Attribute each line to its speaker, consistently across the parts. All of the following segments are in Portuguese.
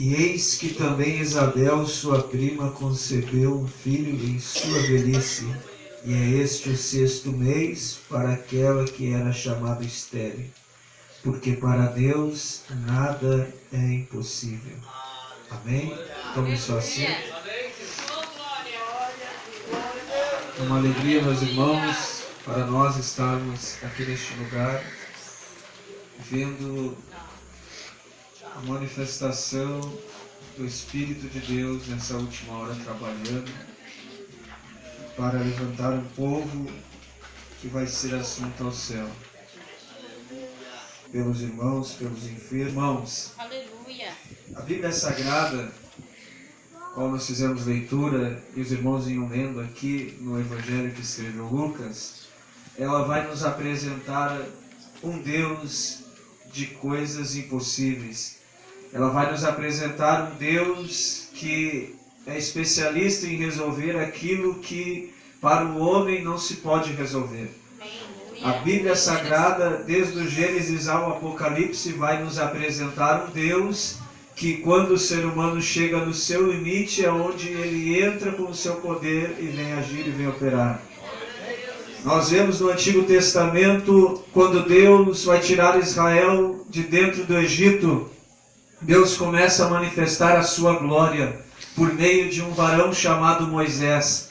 Speaker 1: E eis que também Isabel, sua prima, concebeu um filho em sua velhice, e é este o 6º mês para aquela que era chamada estéril, porque para Deus nada é impossível. Amém? Tome sua assento. É uma alegria, meus irmãos, para nós estarmos aqui neste lugar, vendo a manifestação do Espírito de Deus nessa última hora trabalhando para levantar um povo que vai ser assunto ao céu. Pelos irmãos, pelos enfermos.
Speaker 2: Aleluia.
Speaker 1: A Bíblia Sagrada, qual nós fizemos leitura, e os irmãos iam lendo aqui no Evangelho que escreveu Lucas, ela vai nos apresentar um Deus de coisas impossíveis. Ela vai nos apresentar um Deus que é especialista em resolver aquilo que para o homem não se pode resolver. A Bíblia Sagrada, desde o Gênesis ao Apocalipse, vai nos apresentar um Deus que, quando o ser humano chega no seu limite, é onde ele entra com o seu poder e vem agir e vem operar. Nós vemos no Antigo Testamento, quando Deus vai tirar Israel de dentro do Egito, Deus começa a manifestar a sua glória por meio de um varão chamado Moisés.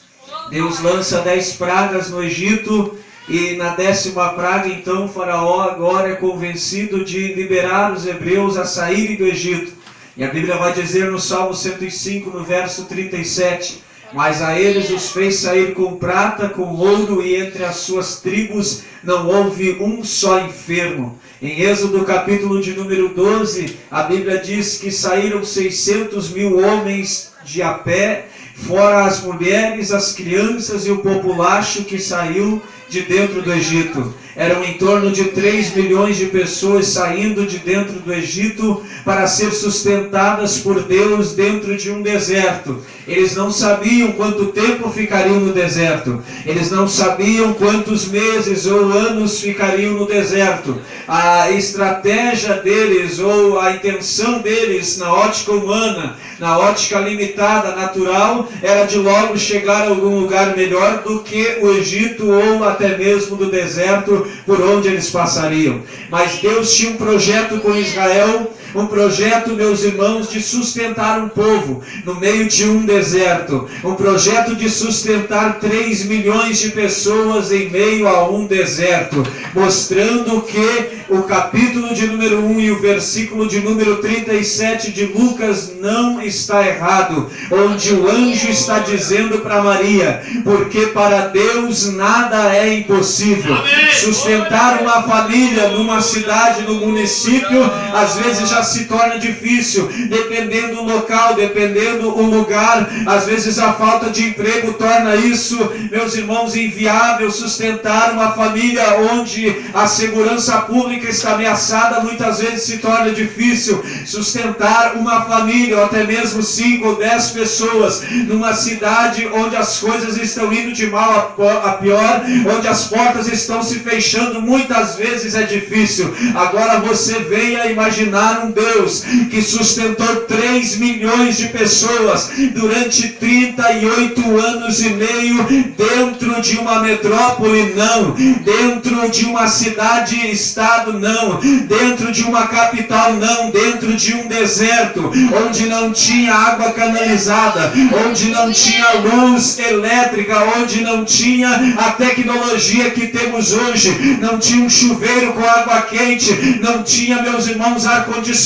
Speaker 1: Deus lança 10 pragas no Egito e na 10ª praga, então, o faraó agora é convencido de liberar os hebreus a saírem do Egito. E a Bíblia vai dizer no Salmo 105, no verso 37, mas a eles os fez sair com prata, com ouro, e entre as suas tribos não houve um só enfermo. Em Êxodo capítulo de número 12, a Bíblia diz que saíram 600.000 homens de a pé, fora as mulheres, as crianças e o populacho que saiu de dentro do Egito. Eram em torno de 3 milhões de pessoas saindo de dentro do Egito para ser sustentadas por Deus dentro de um deserto. Eles não sabiam quanto tempo ficariam no deserto. Eles não sabiam quantos meses ou anos ficariam no deserto. A estratégia deles ou a intenção deles na ótica humana, na ótica limitada, natural, era de logo chegar a algum lugar melhor do que o Egito ou até mesmo do deserto por onde eles passariam. Mas Deus tinha um projeto com Israel, um projeto, meus irmãos, de sustentar um povo no meio de um deserto, um projeto de sustentar 3 milhões de pessoas em meio a um deserto, mostrando que o capítulo de número 1 e o versículo de número 37 de Lucas não está errado, onde o anjo está dizendo para Maria, porque para Deus nada é impossível. Sustentar uma família numa cidade, num município, às vezes já se torna difícil, dependendo do local, dependendo do lugar. Às vezes a falta de emprego torna isso, meus irmãos, inviável. Sustentar uma família onde a segurança pública está ameaçada, muitas vezes se torna difícil. Sustentar uma família, ou até mesmo 5 ou 10 pessoas, numa cidade onde as coisas estão indo de mal a pior, onde as portas estão se fechando, muitas vezes é difícil. Agora você venha imaginar um Deus que sustentou 3 milhões de pessoas durante 38 anos e meio dentro de uma metrópole, não, dentro de uma cidade-estado, não, dentro de uma capital, não, dentro de um deserto, onde não tinha água canalizada, onde não tinha luz elétrica, onde não tinha a tecnologia que temos hoje, não tinha um chuveiro com água quente, não tinha, meus irmãos, ar-condicionado,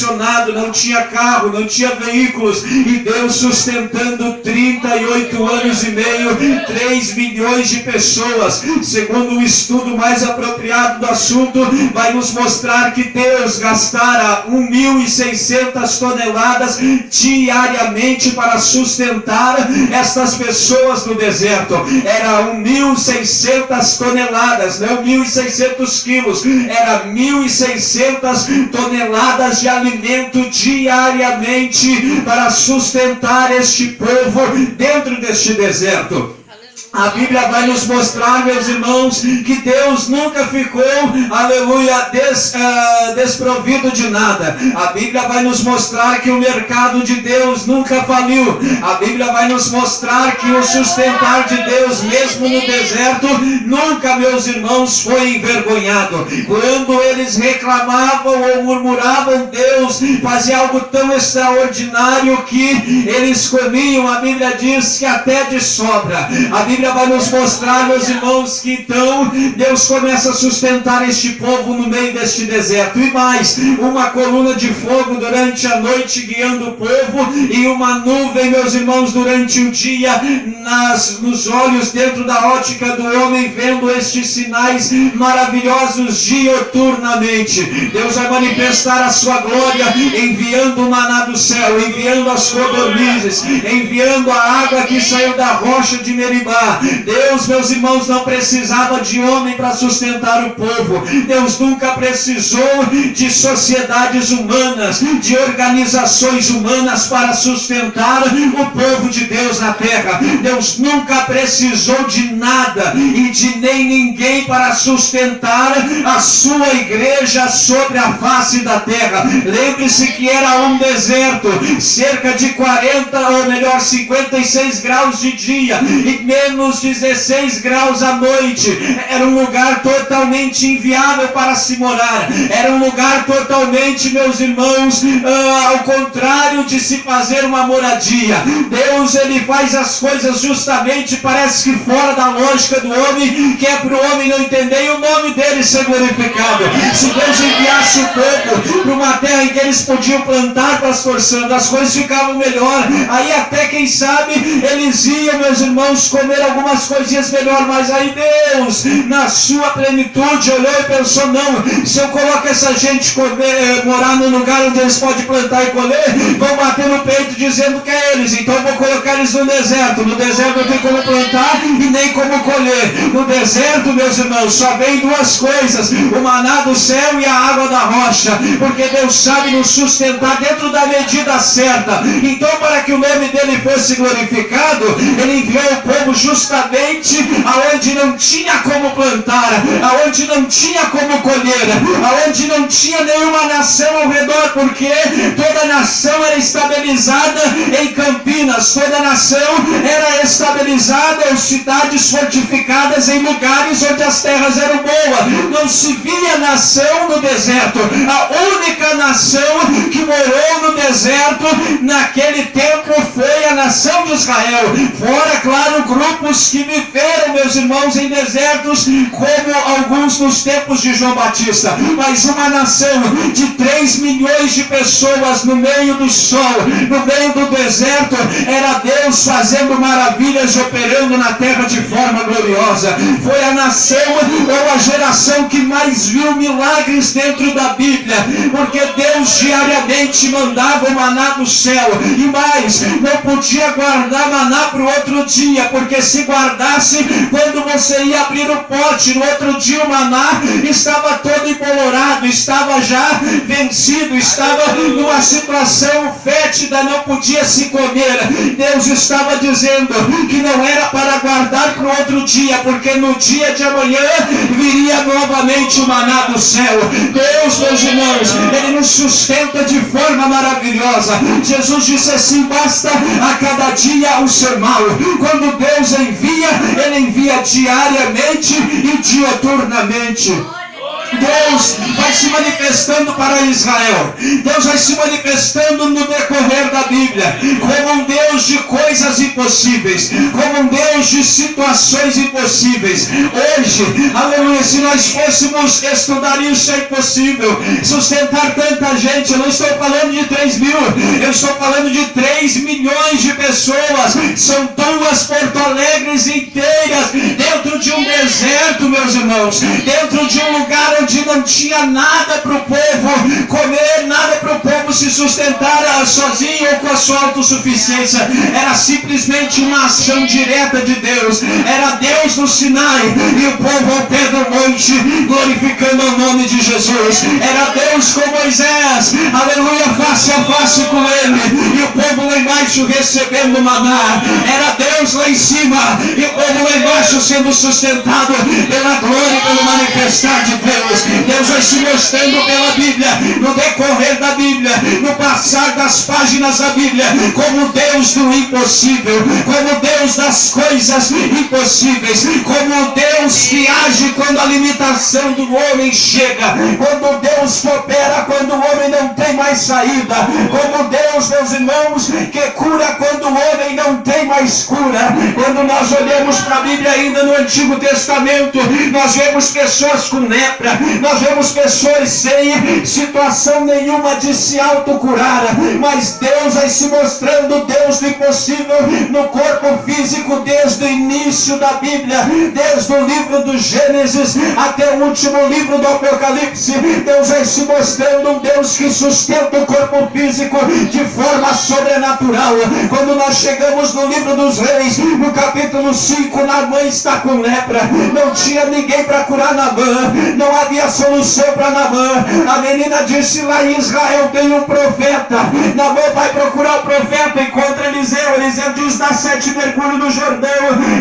Speaker 1: não tinha carro, não tinha veículos, e Deus sustentando 38 anos e meio, 3 milhões de pessoas. Segundo o estudo mais apropriado do assunto, vai nos mostrar que Deus gastara 1.600 toneladas diariamente para sustentar estas pessoas no deserto. Era 1.600 toneladas, não 1.600 quilos, era 1.600 toneladas de alimento diariamente para sustentar este povo dentro deste deserto. A Bíblia vai nos mostrar, meus irmãos, que Deus nunca ficou, aleluia, desprovido de nada. A Bíblia vai nos mostrar que o mercado de Deus nunca faliu. A Bíblia vai nos mostrar que o sustentar de Deus, mesmo no deserto, nunca, meus irmãos, foi envergonhado. Quando eles reclamavam ou murmuravam, Deus fazia algo tão extraordinário que eles comiam. A Bíblia diz que até de sobra. A Bíblia vai nos mostrar, meus irmãos, que então Deus começa a sustentar este povo no meio deste deserto. E mais, uma coluna de fogo durante a noite guiando o povo, e uma nuvem, meus irmãos, durante o dia nos olhos, dentro da ótica do homem, vendo estes sinais maravilhosos dioturnamente. Deus vai manifestar a sua glória enviando o maná do céu, enviando as codornizes, enviando a água que saiu da rocha de Meribá. Deus, meus irmãos, não precisava de homem para sustentar o povo. Deus nunca precisou de sociedades humanas, de organizações humanas para sustentar o povo de Deus na terra. Deus nunca precisou de nada e de nem ninguém para sustentar a sua igreja sobre a face da terra. Lembre-se que era um deserto, cerca de 56 graus de dia e menos 16 graus à noite. Era um lugar totalmente inviável para se morar. Era um lugar totalmente, meus irmãos, ao contrário de se fazer uma moradia. Deus, ele faz as coisas justamente, parece que fora da lógica do homem, que é para o homem não entender e o nome dele ser glorificado. Se Deus enviasse o povo para uma terra em que eles podiam plantar, pastor Sandro, as coisas ficavam melhor. Aí até, quem sabe, eles iam, meus irmãos, comer algumas coisinhas melhor, mas aí Deus, na sua plenitude, olhou e pensou: não, se eu coloco essa gente morar num lugar onde eles podem plantar e colher, vão bater no peito dizendo que é eles, então eu vou colocar eles no deserto. No deserto não tem como plantar e nem como colher. No deserto, meus irmãos, só vem duas coisas: o maná do céu e a água da rocha, porque Deus sabe nos sustentar dentro da medida certa. Então, para que o nome dele fosse glorificado, ele enviou o povo justamente aonde não tinha como plantar, aonde não tinha como colher, aonde não tinha nenhuma nação ao redor, porque toda nação era estabilizada em campinas, toda nação era estabilizada em cidades fortificadas, em lugares onde as terras eram boas. Não se via nação no deserto. A única nação que morou no deserto naquele tempo foi a nação de Israel. Fora, claro, grupos que viveram, meus irmãos, em desertos, como alguns nos tempos de João Batista. Mas uma nação de 3 milhões de pessoas no meio do sol, no meio do deserto, era Deus fazendo maravilhas, operando na terra de forma gloriosa. Foi a nação ou a geração que mais viu milagres dentro da Bíblia, porque Deus diariamente mandava o maná do céu. E mais, não podia guardar maná para o outro dia, porque se guardasse, quando você ia abrir o pote, no outro dia o maná estava todo embolorado, estava já vencido, estava numa situação fétida, não podia se comer. Deus estava dizendo que não era para guardar para o outro dia, porque no dia de amanhã viria novamente o maná do céu. Deus, meus irmãos, ele nos sustenta de forma maravilhosa. Jesus disse assim: basta a cada dia o seu mal. Quando Deus envia, ele envia diariamente e dioturnamente. Deus vai se manifestando para Israel. Deus vai se manifestando no decorrer da Bíblia como um Deus de coisas impossíveis, como um Deus de situações impossíveis. Hoje, aleluia, se nós fôssemos estudar isso, é impossível sustentar tanta gente. Eu não estou falando de 3 mil, eu estou falando de 3 milhões de pessoas. São 2 Porto Alegres inteiras dentro de um deserto, meus irmãos, dentro de um lugar onde onde não tinha nada para o povo comer, nada para o povo se sustentar sozinho ou com a sua autossuficiência. Era simplesmente uma ação direta de Deus. Era Deus no Sinai e o povo ao pé do monte glorificando o nome de Jesus. Era Deus com Moisés, aleluia, face a face com ele, e o povo lá embaixo recebendo maná. Era Deus lá em cima e o povo lá embaixo sendo sustentado pela glória e pelo manifestar de Deus. Deus vai se mostrando pela Bíblia, no decorrer da Bíblia, no passar das páginas da Bíblia, como Deus do impossível, como Deus das coisas impossíveis, como Deus que age quando a limitação do homem chega, quando Deus coopera quando o homem não tem mais saída, como Deus, meus irmãos, que cura quando o homem não tem mais cura. Quando nós olhamos para a Bíblia ainda no Antigo Testamento, nós vemos pessoas com lepra, nós vemos pessoas sem situação nenhuma de se autocurar, mas Deus vai se mostrando Deus do impossível no corpo físico desde o início da Bíblia, desde o livro do Gênesis até o último livro do Apocalipse. Deus vai se mostrando um Deus que sustenta o corpo físico de forma sobrenatural. Quando nós chegamos no livro dos Reis, no capítulo 5, Naamã está com lepra, não tinha ninguém para curar Naamã, não havia solução para Naamã. A menina disse: lá em Israel tem um profeta. Naamã vai procurar o profeta, encontra Eliseu. Eliseu diz: dá 7 mergulhos no Jordão.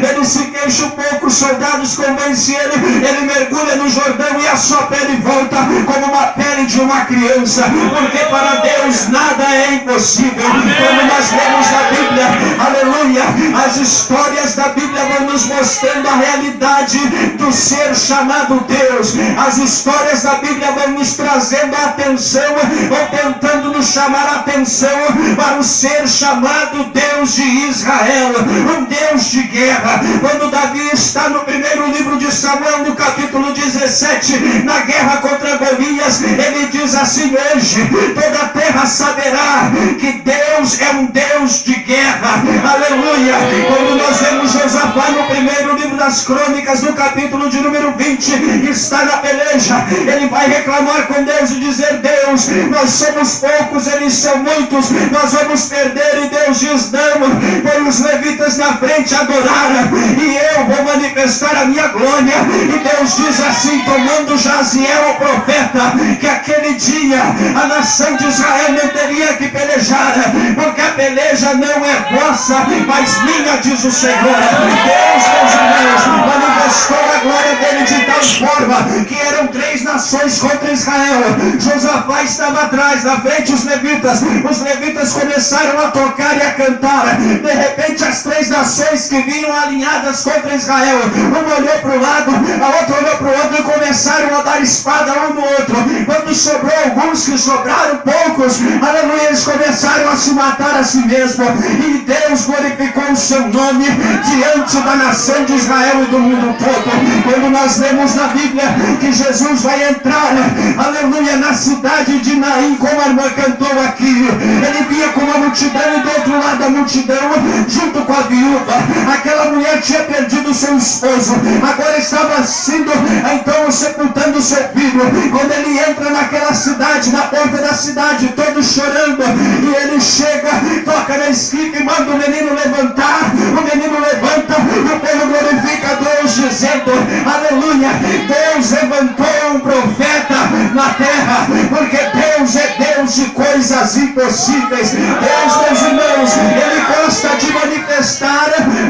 Speaker 1: Ele se queixa um pouco, os soldados convencem ele mergulha no Jordão e a sua pele volta como uma pele de uma criança, porque para Deus nada é impossível. Quando nós lemos a Bíblia, aleluia, as histórias da Bíblia vão nos mostrando a realidade do ser chamado Deus. As histórias da Bíblia vão nos trazendo a atenção, ou tentando nos chamar a atenção para o ser chamado Deus de Israel, um Deus de guerra. Quando Davi está no primeiro livro de Samuel, no capítulo 17, na guerra contra Golias, ele diz assim: hoje toda a terra saberá que Deus é um Deus de guerra. Aleluia. Quando nós vemos Josafá no primeiro livro das Crônicas, no capítulo de número 20, está na peleja, ele vai reclamar com Deus e dizer: Deus, nós somos poucos, eles são muitos, nós vamos perder. E Deus diz: não, põe os levitas na frente, adorar, e eu vou manifestar a minha glória. E Deus diz assim, tomando Jaziel o profeta, que aquele dia a nação de Israel não teria que pelejar, porque a peleja não é vossa, mas minha, diz o Senhor. Deus, meus irmãos, manifestou a glória dele de tal forma que eram 3 nações contra Israel. Josafá estava atrás, na frente os levitas começaram a tocar e a cantar. De repente as 3 nações que vinham alinhadas contra Israel, uma olhou para o lado, a outra olhou para o outro, e começaram a dar espada um no outro. Quando sobrou alguns, que sobraram poucos, aleluia, eles começaram a se matar a si mesmo, e Deus glorificou o seu nome diante da nação de Israel e do mundo todo. Quando nós lemos na Bíblia que Jesus vai entrar, aleluia, na cidade de Naim, como a irmã cantou aqui, ele vinha com uma multidão, e do outro lado da multidão, junto com a viúva, aquela mulher tinha perdido seu esposo, agora estava sendo, então, sepultando seu filho. Quando ele entra naquela cidade, na porta da cidade, todo chorando, e ele chega, toca na esquina e manda o menino levantar. O menino levanta, e o povo glorifica a Deus, dizendo: aleluia, Deus levantou um profeta na terra, porque Deus é Deus de coisas impossíveis. Deus, meus irmãos, ele gosta de manifestar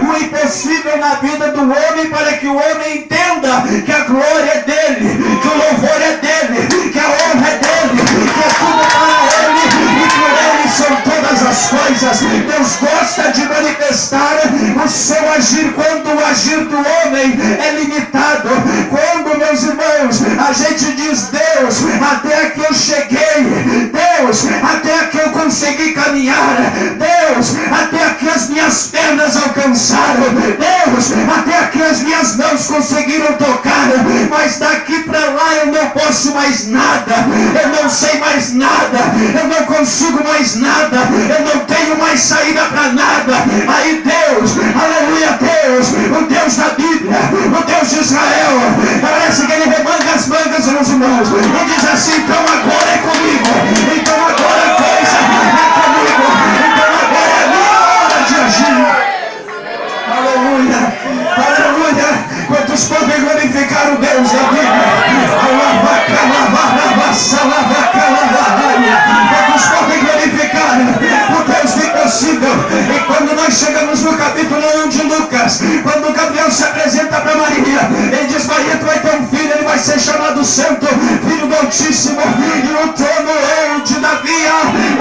Speaker 1: o impossível na vida do homem, para que o homem entenda que a glória é dele, que o louvor é dele, que a honra é dele, que é tudo para ele, e por ele são todas as coisas. Deus gosta de manifestar o seu agir quando o agir do homem é limitado. Quando, meus irmãos, a gente diz: Deus, até que eu cheguei, Deus, até que eu consegui caminhar, Deus, até que as minhas pernas alcançaram, Deus, até que as minhas mãos conseguiram tocar, mas daqui para lá eu não posso mais nada, eu não sei mais nada, eu não consigo mais nada, eu não tenho mais saída para nada. Aí Deus, aleluia, Deus, o Deus da Bíblia, o Deus de Israel, parece que ele remanga as mangas nos irmãos e diz assim: então agora é comigo, então agora a coisa é comigo, então agora é a minha hora de agir. Aleluia, aleluia. Quantos podem glorificar o Deus da Bíblia? Quantos podem glorificar o Deus do impossível? E quando nós chegamos no capítulo 1 de Lucas, quando Gabriel se apresenta para Maria, ele diz: Maria, tu vai ter um filho, ele vai ser chamado Santo, Filho do Altíssimo, e o trono de Davi,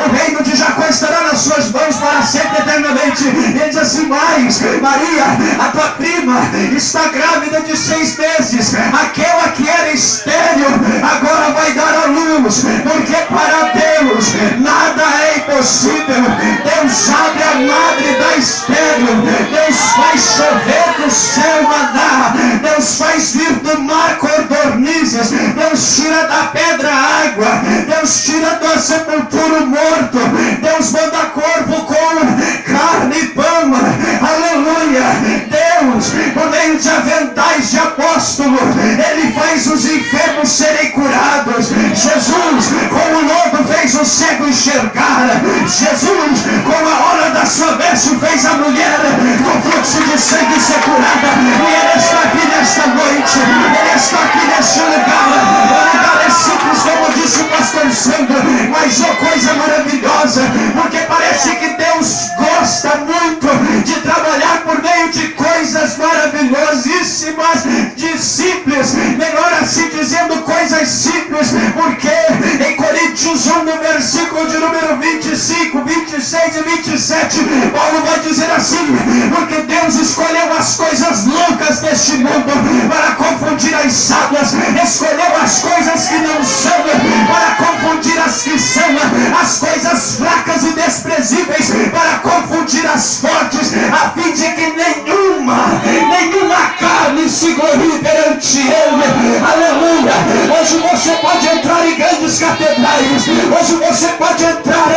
Speaker 1: o reino de Jacó estará nas suas mãos para sempre eternamente. E ele diz assim: mas Maria, a tua prima está grávida de 6 meses, aquela que era estéril agora vai dar à luz, porque para Deus nada é impossível. Deus abre a madre da estéril, Deus faz chover do céu maná, Deus faz vir do mar codornizes, Deus tira da pedra água, Deus tira da sepultura o morto, Deus manda corvo com carne e pão, aleluia. Deus, por meio de aventais de apóstolo, ele faz os enfermos serem curados. Jesus, com o lodo fez o cego enxergar. Jesus, com a hora da sua veste fez a mulher com fluxo de sangue ser curada. E ele está aqui nesta noite, ele está aqui neste lugar. O lugar é simples, como disse o pastor Sandro, mas uma coisa maravilhosa, porque parece que Deus gosta muito de trabalhar por meio de coisas maravilhosíssimas, de simples, melhor assim dizendo, coisas simples, porque em Coríntios 1, no versículo de número 25, 26 e 27, Paulo vai dizer assim: porque Deus escolheu as coisas loucas deste mundo para confundir as sábias, escolheu as coisas que não são para confundir as que são, as coisas fracas e desprezíveis para confundir as fortes, a fim de que nenhuma carne se glorie perante ele. Aleluia. Hoje você pode entrar em grandes catedrais, hoje você pode entrar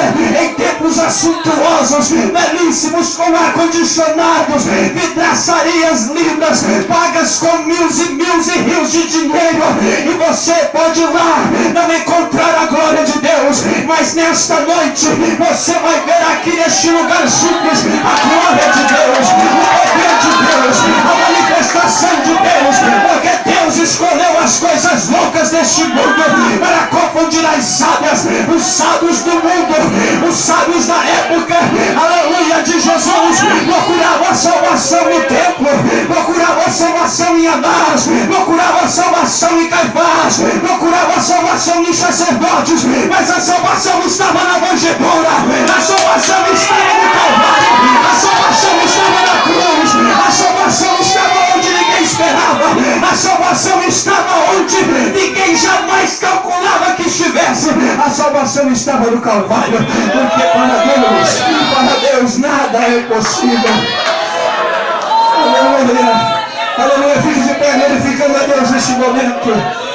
Speaker 1: em templos assuntuosos, belíssimos, com ar-condicionados, vidraçarias lindas, pagas com mil e rios de dinheiro, e você pode ir lá não encontrar a glória de Deus, mas nesta noite você vai ver aqui neste lugar simples a glória de Deus, o poder de Deus, a manifestação de Deus, porque Deus escolheu as coisas loucas deste mundo para confundir as sábias, os sábios do mundo, os sábios da época, aleluia, de Jesus, procuravam a salvação no templo, procuravam a salvação em Anás, procuravam a salvação em Caifás, procuravam a salvação nos sacerdotes, mas a salvação estava na manjedoura, a salvação estava no Calvário, a salvação estava na cruz, a salvação estava onde ninguém esperava, a salvação estava onde ninguém jamais calculava que estivesse, a salvação estava no Calvário, porque para Deus nada é impossível. Aleluia, aleluia, fique de pé glorificando a Deus neste momento.